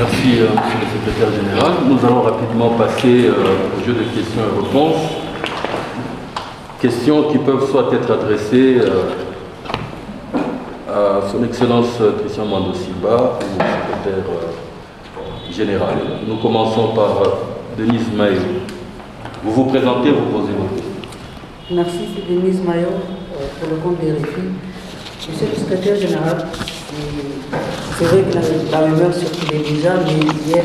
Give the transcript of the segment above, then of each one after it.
Merci, Monsieur le Secrétaire Général. Nous allons rapidement passer au jeu de questions et réponses. Questions qui peuvent soit être adressées à Son Excellence Christian Mwando Simba ou au Secrétaire Général. Nous commençons par Denise Mayo. Vous vous présentez, vous posez vos questions. Merci, c'est Denise Mayo pour le compte des RFI. Monsieur le Secrétaire Général, c'est vrai que la rumeur circulait déjà, mais hier,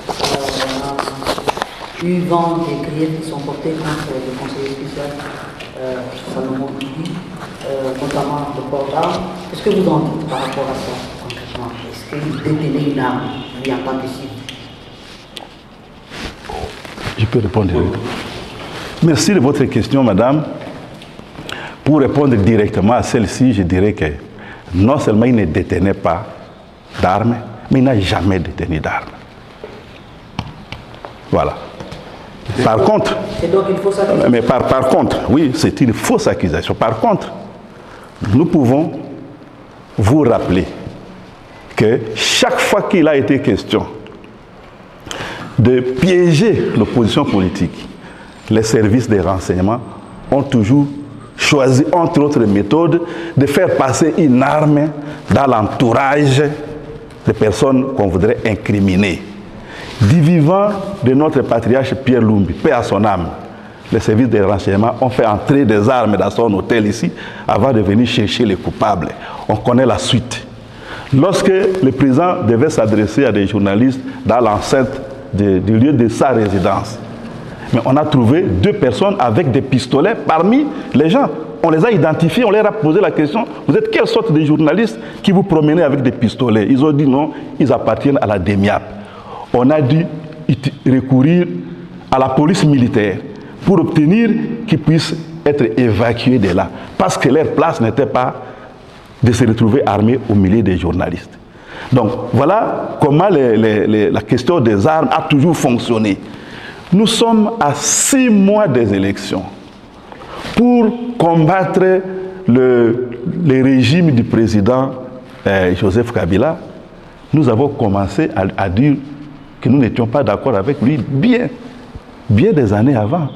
on a eu vent des griefs qui sont portés contre le conseiller spécial Salomon Ibi, notamment le port d'armes. Qu'est-ce que vous en dites par rapport à ça, concrètement? Est-ce qu'il détenait une arme, lui, en tant que cible? Je peux répondre. Merci de votre question, madame. Pour répondre directement à celle-ci, je dirais que non seulement il ne détenait pas d'armes, mais il n'a jamais détenu d'armes. Voilà. Par contre, c'est donc une fausse accusation. Mais par contre, oui, c'est une fausse accusation. Par contre, nous pouvons vous rappeler que chaque fois qu'il a été question de piéger l'opposition politique, les services des renseignements ont toujours choisi, entre autres méthodes, de faire passer une arme dans l'entourage des personnes qu'on voudrait incriminer. Du vivant de notre patriarche Pierre Lumbi, paix à son âme, les services des renseignements ont fait entrer des armes dans son hôtel ici avant de venir chercher les coupables. On connaît la suite. Lorsque le président devait s'adresser à des journalistes dans l'enceinte du lieu de sa résidence, mais on a trouvé 2 personnes avec des pistolets parmi les gens. On les a identifiés, on leur a posé la question, vous êtes quelle sorte de journaliste qui vous promenez avec des pistolets? Ils ont dit non, ils appartiennent à la DEMIAP. On a dû recourir à la police militaire pour obtenir qu'ils puissent être évacués de là. Parce que leur place n'était pas de se retrouver armés au milieu des journalistes. Donc voilà comment la question des armes a toujours fonctionné. Nous sommes à 6 mois des élections. Pour combattre le régime du président Joseph Kabila, nous avons commencé à dire que nous n'étions pas d'accord avec lui bien des années avant,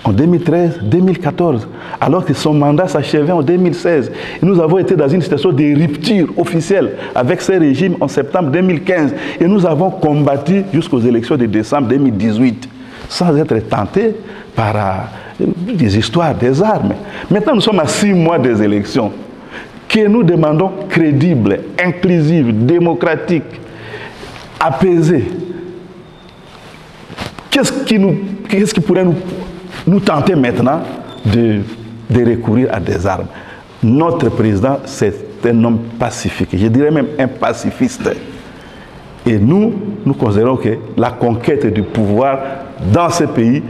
en 2013, 2014, alors que son mandat s'achevait en 2016. Et nous avons été dans une situation de rupture officielle avec ce régime en septembre 2015. Et nous avons combattu jusqu'aux élections de décembre 2018, sans être tentés par des histoires, des armes. Maintenant, nous sommes à 6 mois des élections, que nous demandons crédibles, inclusives, démocratiques, apaisées. Qu'est-ce qui pourrait nous tenter maintenant de recourir à des armes? Notre président, c'est un homme pacifique, je dirais même un pacifiste. Et nous considérons que la conquête du pouvoir dans ce pays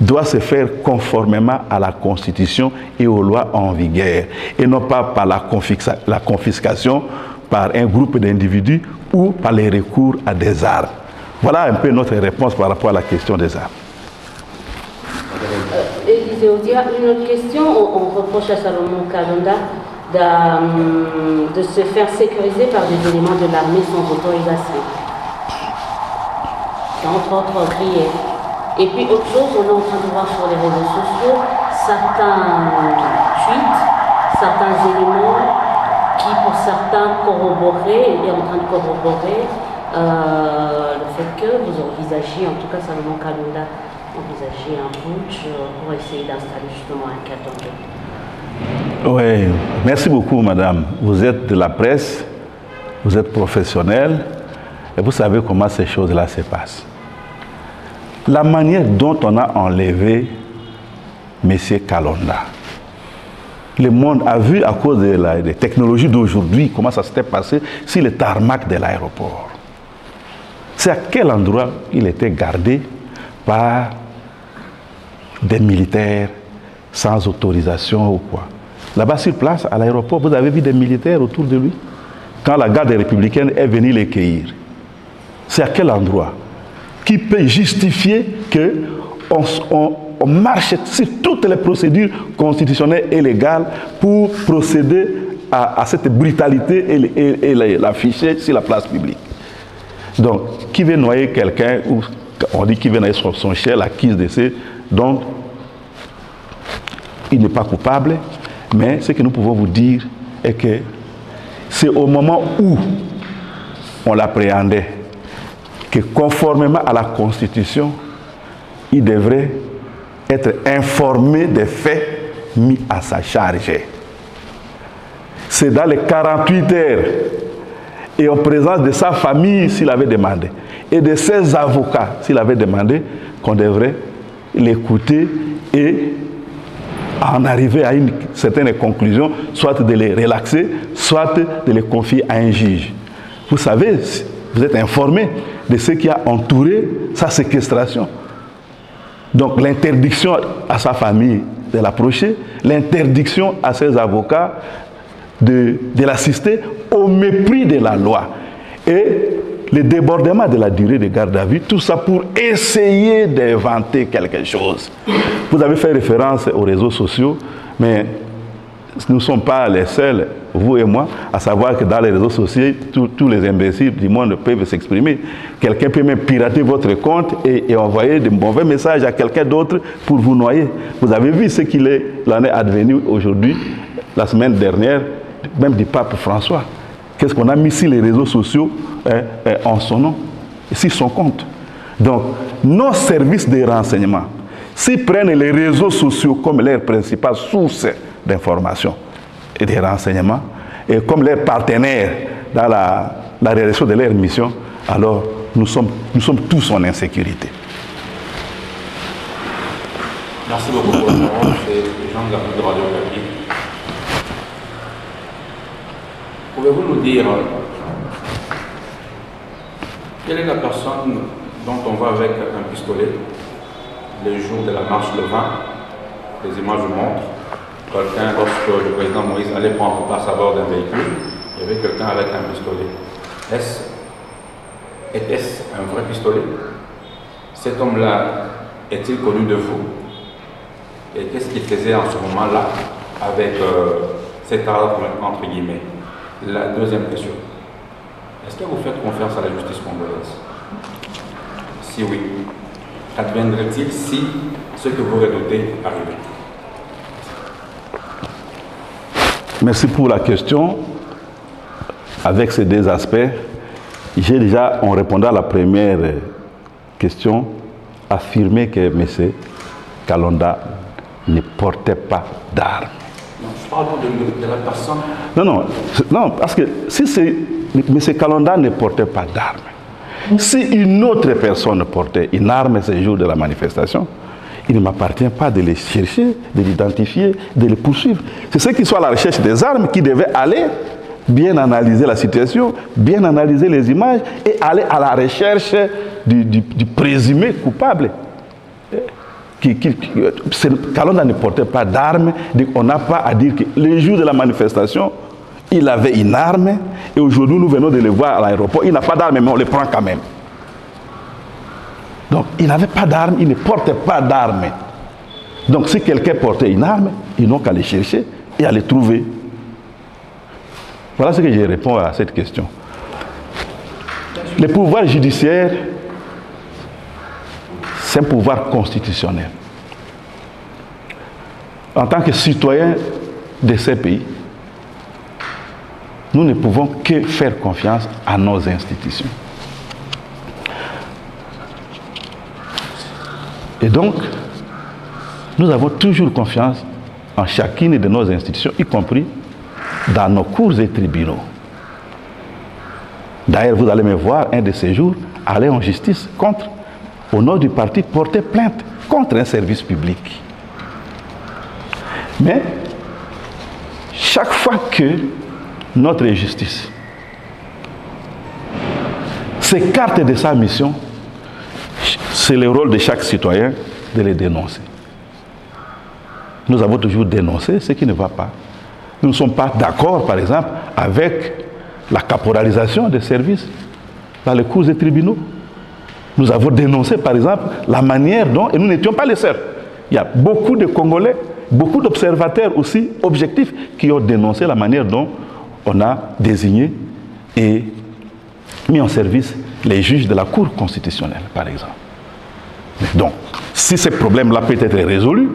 doit se faire conformément à la Constitution et aux lois en vigueur, et non pas par la confiscation par un groupe d'individus ou par les recours à des armes. Voilà un peu notre réponse par rapport à la question des armes. Élisée Odia, une autre question. On reproche à Salomon Kalonda de se faire sécuriser par des éléments de l'armée sans autorisation. Entre autres griefs. Et puis autre chose, on est en train de voir sur les réseaux sociaux certains tweets, certains éléments qui pour certains corroboraient, et en train de corroborer le fait que vous envisagez, en tout cas Salomon Kalonda, envisager un putsch pour essayer d'installer justement un cadre. Oui, merci beaucoup madame. Vous êtes de la presse, vous êtes professionnelle, et vous savez comment ces choses-là se passent. La manière dont on a enlevé M. Kalonda, le monde a vu à cause des technologies d'aujourd'hui comment ça s'était passé sur le tarmac de l'aéroport. C'est à quel endroit il était gardé par des militaires sans autorisation ou quoi. Là-bas sur place, à l'aéroport, vous avez vu des militaires autour de lui quand la garde républicaine est venue les cueillir. C'est à quel endroit? Qui peut justifier qu'on marche sur toutes les procédures constitutionnelles et légales pour procéder à cette brutalité et l'afficher sur la place publique? Donc, qui veut noyer quelqu'un, ou on dit qu'il veut noyer son cher, l'acquise d'essai, donc il n'est pas coupable, mais ce que nous pouvons vous dire est que c'est au moment où on l'appréhendait que conformément à la Constitution, il devrait être informé des faits mis à sa charge. C'est dans les 48 heures et en présence de sa famille s'il avait demandé et de ses avocats s'il avait demandé qu'on devrait l'écouter et en arriver à une certaine conclusion, soit de les relaxer, soit de les confier à un juge. Vous savez, vous êtes informé de ce qui a entouré sa séquestration. Donc l'interdiction à sa famille de l'approcher, l'interdiction à ses avocats de l'assister au mépris de la loi. Et le débordement de la durée de garde à vue, tout ça pour essayer d'inventer quelque chose. Vous avez fait référence aux réseaux sociaux, mais nous ne sommes pas les seuls, vous et moi, à savoir que dans les réseaux sociaux, tous les imbéciles du monde peuvent s'exprimer. Quelqu'un peut même pirater votre compte et envoyer de mauvais messages à quelqu'un d'autre pour vous noyer. Vous avez vu ce qu'il en est advenu aujourd'hui, la semaine dernière, même du pape François. Qu'est-ce qu'on a mis sur les réseaux sociaux en son nom, sur son compte. Donc, nos services de renseignement, s'ils prennent les réseaux sociaux comme leur principale source d'information et de renseignements, et comme leurs partenaires dans la réalisation de leur mission, alors nous sommes tous en insécurité. Merci beaucoup pour le parole. C'est Jean de la rue de Radio Okapi. Pouvez-vous nous dire quelle est la personne dont on va avec un pistolet les jours de la marche le 20? Les images montrent quelqu'un, lorsque le président Moïse allait prendre place à bord d'un véhicule, il y avait quelqu'un avec un pistolet. Était-ce un vrai pistolet? Cet homme-là est-il connu de vous? Et qu'est-ce qu'il faisait en ce moment-là avec cet arme, entre guillemets? La deuxième question. Est-ce que vous faites confiance à la justice congolaise? Si oui, adviendrait-il si ce que vous redoutez arrivait? Merci pour la question. Avec ces deux aspects, j'ai déjà, en répondant à la première question, affirmé que M. Kalonda ne portait pas d'armes. Non, je parle pas de la personne. Non, parce que si M. Kalonda ne portait pas d'armes, si une autre personne portait une arme ce jour de la manifestation, il ne m'appartient pas de les chercher, de l'identifier, de les poursuivre. C'est ceux qui sont à la recherche des armes qui devaient aller bien analyser la situation, bien analyser les images et aller à la recherche du présumé coupable. Kalonda ne portait pas d'armes, on n'a pas à dire que le jour de la manifestation, il avait une arme et aujourd'hui nous venons de le voir à l'aéroport, il n'a pas d'arme mais on le prend quand même. Donc il n'avait pas d'arme, il ne portait pas d'arme. Donc si quelqu'un portait une arme, ils n'ont qu'à les chercher et à les trouver. Voilà ce que je réponds à cette question. Le pouvoir judiciaire, c'est un pouvoir constitutionnel. En tant que citoyens de ces pays, nous ne pouvons que faire confiance à nos institutions. Et donc, nous avons toujours confiance en chacune de nos institutions, y compris dans nos cours et tribunaux. D'ailleurs, vous allez me voir un de ces jours aller en justice au nom du parti, porter plainte contre un service public. Mais, chaque fois que notre justice s'écarte de sa mission, c'est le rôle de chaque citoyen de les dénoncer. Nous avons toujours dénoncé ce qui ne va pas. Nous ne sommes pas d'accord, par exemple, avec la caporalisation des services dans les cours et tribunaux. Nous avons dénoncé, par exemple, la manière dont, et nous n'étions pas les seuls, il y a beaucoup de Congolais, beaucoup d'observateurs aussi objectifs qui ont dénoncé la manière dont on a désigné et mis en service les juges de la Cour constitutionnelle, par exemple. Donc, si ces problèmes-là peuvent être résolus,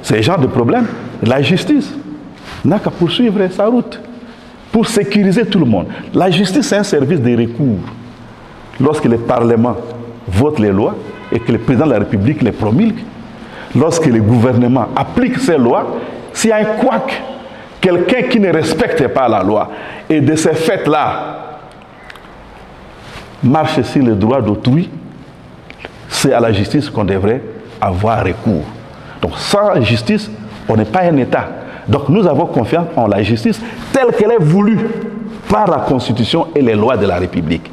ces genres de problèmes, la justice n'a qu'à poursuivre sa route pour sécuriser tout le monde. La justice, c'est un service de recours. Lorsque le Parlement vote les lois et que le président de la République les promulgue, lorsque le gouvernement applique ces lois, s'il y a un couac, quelqu'un qui ne respecte pas la loi, et de ces faits-là, marche sur le droit d'autrui, c'est à la justice qu'on devrait avoir recours. Donc sans justice, on n'est pas un État. Donc nous avons confiance en la justice telle qu'elle est voulue par la Constitution et les lois de la République,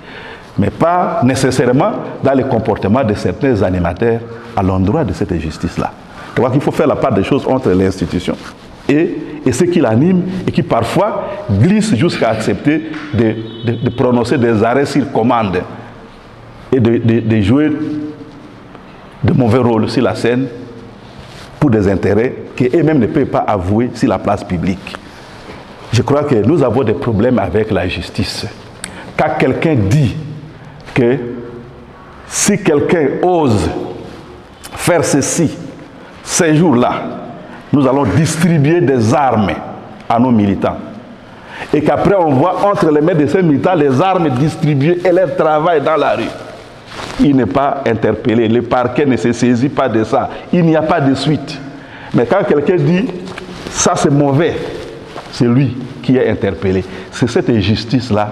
mais pas nécessairement dans le comportement de certains animateurs à l'endroit de cette justice-là. Je crois qu'il faut faire la part des choses entre l'institution et ce qui l'anime et qui parfois glisse jusqu'à accepter de prononcer des arrêts sur commande et de jouer de mauvais rôles sur la scène pour des intérêts qu'eux-mêmes ne peuvent pas avouer sur la place publique. Je crois que nous avons des problèmes avec la justice. Quand quelqu'un dit que si quelqu'un ose faire ceci, ces jours-là, nous allons distribuer des armes à nos militants. Et qu'après on voit entre les mains de ces militants les armes distribuées et leur travail dans la rue. Il n'est pas interpellé, le parquet ne se saisit pas de ça, il n'y a pas de suite. Mais quand quelqu'un dit ça c'est mauvais, c'est lui qui est interpellé. C'est cette justice-là,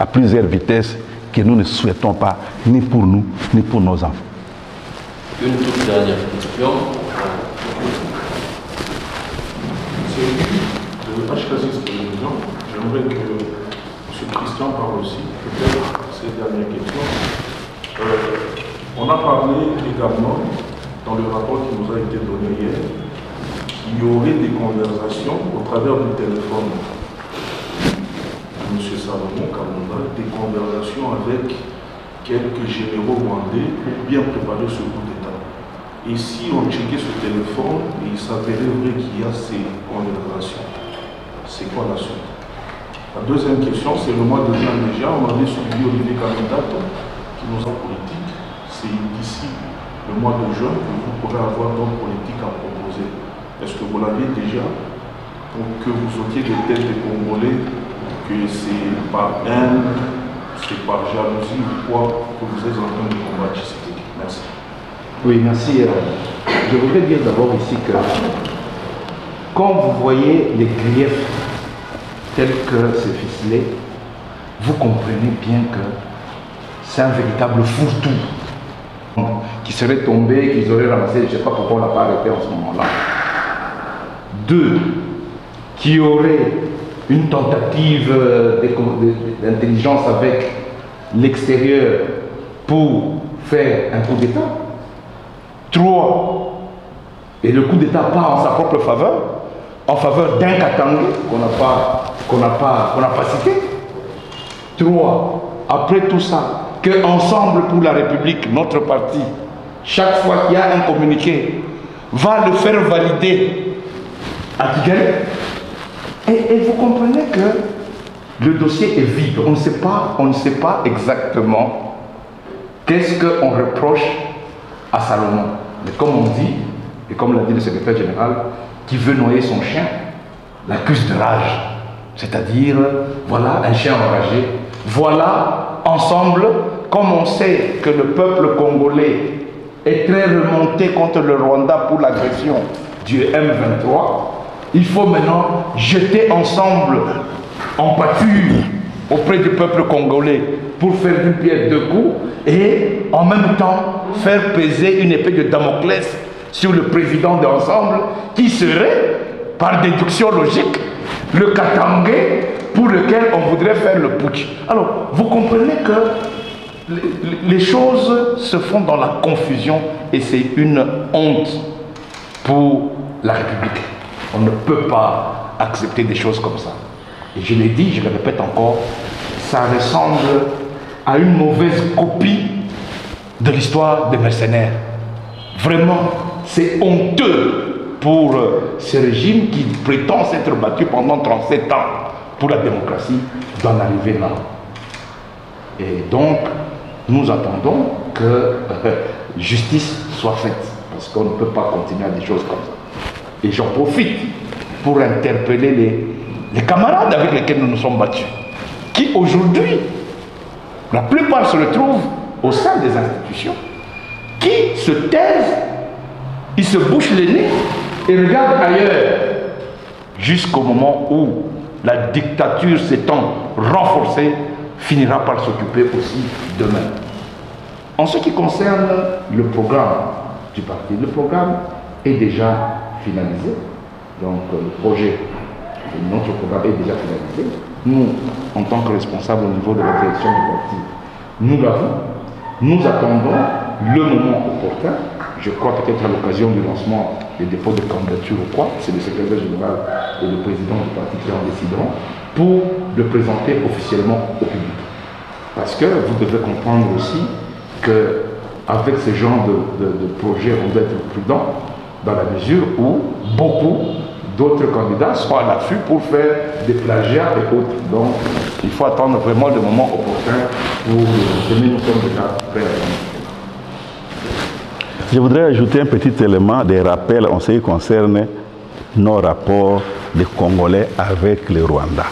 à plusieurs vitesses, que nous ne souhaitons pas, ni pour nous, ni pour nos enfants. Une toute dernière question. De HKC Télévision, j'aimerais que M. Christian parle aussi, peut-être ces dernières questions. On a parlé également, dans le rapport qui nous a été donné hier, qu'il y aurait des conversations au travers du téléphone de M. Salomon Kalonda, des conversations avec quelques généraux rwandais pour bien préparer ce coup d'État. Et si on checkait ce téléphone, il s'avérait vrai qu'il y a ces conversations. C'est quoi la suite? La deuxième question, c'est le mois de juin déjà, on avait suivi Olivier Kalonda, qui nous a politique. C'est d'ici le mois de juin que vous pourrez avoir d'autres politiques à proposer. Est-ce que vous l'aviez déjà pour que vous ôtiez des têtes des Congolais, que c'est par haine, c'est par jalousie ou quoi que vous êtes en train de combattre ici? Merci. Oui, merci. Je voudrais dire d'abord ici que quand vous voyez les griefs tels que c'est ficelé, vous comprenez bien que c'est un véritable fourre-tout qui serait tombé, qu'ils auraient ramassé, je ne sais pas pourquoi on n'a pas arrêté en ce moment-là. Deux, qui aurait une tentative d'intelligence avec l'extérieur pour faire un coup d'État. Trois, et le coup d'État part en sa propre faveur, en faveur d'un Katangé qu'on n'a pas cité. Trois, après tout ça, que Ensemble pour la République, notre parti, chaque fois qu'il y a un communiqué, va le faire valider à Kigali. Et vous comprenez que le dossier est vide. On ne sait pas exactement qu'est-ce qu'on reproche à Salomon. Mais comme on dit, et comme l'a dit le secrétaire général, qui veut noyer son chien, l'accuse de rage. C'est-à-dire, voilà un chien enragé. Voilà, ensemble, comme on sait que le peuple congolais est très remonté contre le Rwanda pour l'agression du M23, il faut maintenant jeter ensemble en pâture auprès du peuple congolais pour faire d'une pierre deux coups et en même temps faire peser une épée de Damoclès sur le président de l'ensemble qui serait, par déduction logique, le Katangé pour lequel on voudrait faire le putsch. Alors, vous comprenez que les choses se font dans la confusion et c'est une honte pour la République. On ne peut pas accepter des choses comme ça. Et je l'ai dit, je le répète encore, ça ressemble à une mauvaise copie de l'histoire des mercenaires. Vraiment, c'est honteux pour ce régime qui prétend s'être battu pendant 37 ans pour la démocratie d'en arriver là. Et donc, nous attendons que justice soit faite, parce qu'on ne peut pas continuer à des choses comme ça. Et j'en profite pour interpeller les camarades avec lesquels nous nous sommes battus, qui aujourd'hui, la plupart se retrouvent au sein des institutions, qui se taisent, ils se bouchent les nez et regardent ailleurs, jusqu'au moment où la dictature s'étant renforcée, finira par s'occuper aussi demain. En ce qui concerne le programme du parti, le programme est déjà finalisé. Donc le projet de notre programme est déjà finalisé. Nous, en tant que responsables au niveau de la direction du parti, nous l'avons. Nous attendons le moment opportun. Je crois peut-être à l'occasion du lancement des dépôts de candidature ou quoi, c'est le secrétaire général et le président du parti qui en décideront, pour le présenter officiellement au public. Parce que vous devez comprendre aussi qu'avec ce genre de projet, on doit être prudent dans la mesure où beaucoup d'autres candidats sont à l'affût pour faire des plagiats et autres. Donc, il faut attendre vraiment le moment opportun pour mais nous sommes déjà prêts à ça. Je voudrais ajouter un petit élément des rappels en ce qui concerne nos rapports des Congolais avec le Rwanda.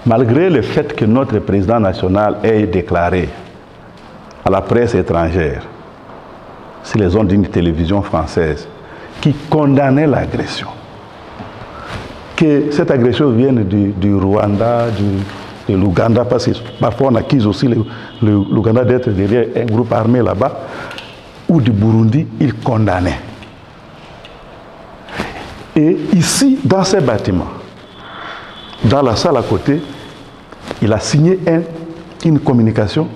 Malgré le fait que notre président national ait déclaré à la presse étrangère, sur les ondes d'une télévision française, qui condamnait l'agression, que cette agression vienne du Rwanda, de l'Ouganda, parce que parfois on accuse aussi l'Ouganda d'être derrière un groupe armé là-bas, ou du Burundi, il condamnait. Et ici, dans ces bâtiments, dans la salle à côté, il a signé une communication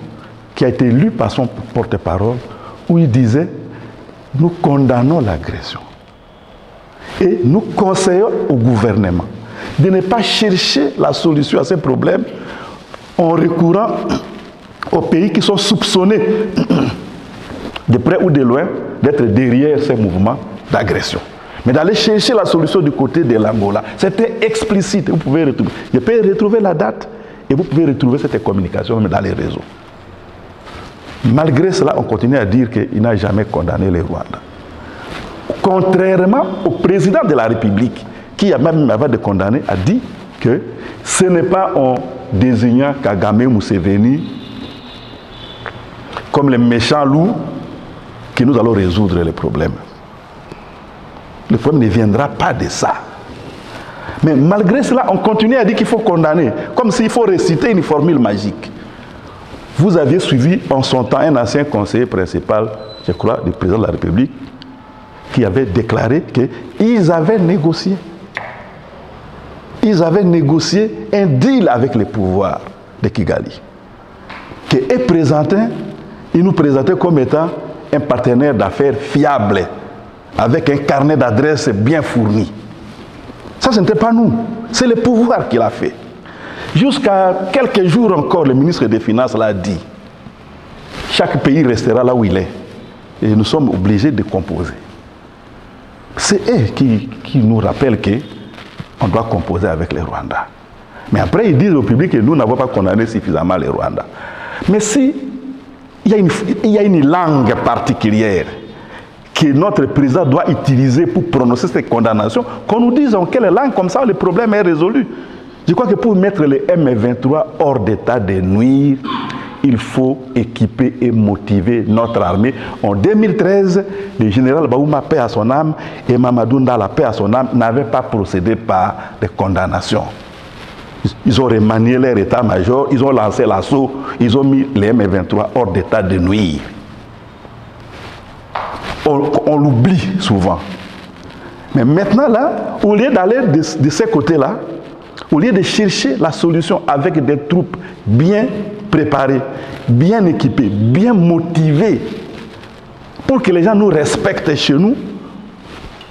qui a été lue par son porte-parole, où il disait « Nous condamnons l'agression et nous conseillons au gouvernement de ne pas chercher la solution à ces problèmes en recourant aux pays qui sont soupçonnés de près ou de loin d'être derrière ces mouvements d'agression. Mais d'aller chercher la solution du côté de l'Angola, c'était explicite. Vous pouvez retrouver. Je peux retrouver la date et vous pouvez retrouver cette communication dans les réseaux. Malgré cela, on continue à dire qu'il n'a jamais condamné le Rwanda. Contrairement au président de la République, qui a même avant de condamner, a dit que ce n'est pas en désignant Kagame Museveni comme les méchants loups que nous allons résoudre les problèmes. Le problème ne viendra pas de ça. Mais malgré cela, on continue à dire qu'il faut condamner, comme s'il faut réciter une formule magique. Vous aviez suivi en son temps un ancien conseiller principal, je crois, du président de la République, qui avait déclaré qu'ils avaient négocié. Ils avaient négocié un deal avec les pouvoirs de Kigali. Ils nous présentaient comme étant un partenaire d'affaires fiable, avec un carnet d'adresses bien fourni. Ça, ce n'était pas nous, c'est le pouvoir qui l'a fait. Jusqu'à quelques jours encore, le ministre des Finances l'a dit. Chaque pays restera là où il est. Et nous sommes obligés de composer. C'est eux qui nous rappellent qu'on doit composer avec les Rwandais. Mais après, ils disent au public que nous n'avons pas condamné suffisamment les Rwandais. Mais si il y a une langue particulière que notre président doit utiliser pour prononcer cette condamnation, qu'on nous dise en quelle langue, comme ça le problème est résolu. Je crois que pour mettre les M23 hors d'état de nuire, il faut équiper et motiver notre armée. En 2013, le général Baouma, paix à son âme, et Mamadou Ndala, paix à son âme, n'avaient pas procédé par des condamnations. Ils ont remanié leur état-major, ils ont lancé l'assaut, ils ont mis les M23 hors d'état de nuire. On l'oublie souvent. Mais maintenant, là, au lieu d'aller de ces côtés-là, au lieu de chercher la solution avec des troupes bien préparées, bien équipées, bien motivées, pour que les gens nous respectent chez nous,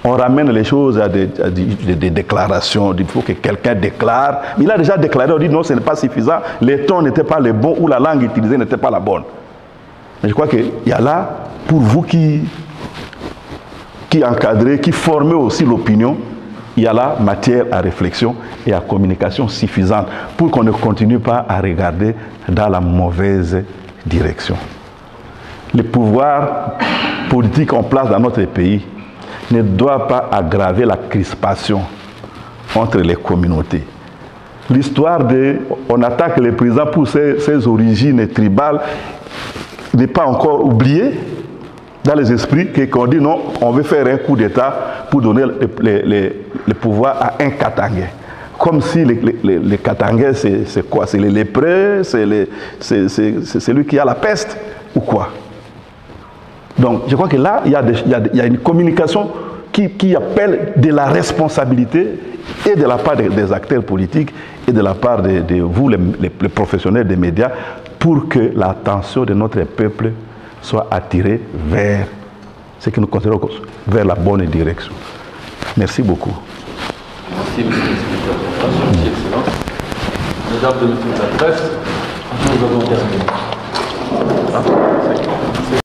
on ramène les choses à des déclarations. Il faut que quelqu'un déclare. Il a déjà déclaré, on dit non, ce n'est pas suffisant, les tons n'étaient pas les bons ou la langue utilisée n'était pas la bonne. Mais je crois qu'il y a là, pour vous qui encadrez, qui formez aussi l'opinion, il y a là matière à réflexion et à communication suffisante pour qu'on ne continue pas à regarder dans la mauvaise direction. Le pouvoir politique en place dans notre pays ne doit pas aggraver la crispation entre les communautés. L'histoire on attaque le président pour ses origines tribales n'est pas encore oubliée dans les esprits qu'on dit non, on veut faire un coup d'État pour donner le pouvoir à un Katangais. Comme si les Katangais, c'est quoi? C'est les lépreux, c'est celui qui a la peste ou quoi? Donc je crois que là, il y a une communication qui appelle de la responsabilité et de la part des acteurs politiques et de la part de vous, les professionnels des médias, pour que l'attention de notre peuple soit attirée vers ce que nous considérons vers la bonne direction. Merci beaucoup. Merci, monsieur le secrétaire général. Merci, Excellence. Mesdames et messieurs de la presse, nous avons terminé.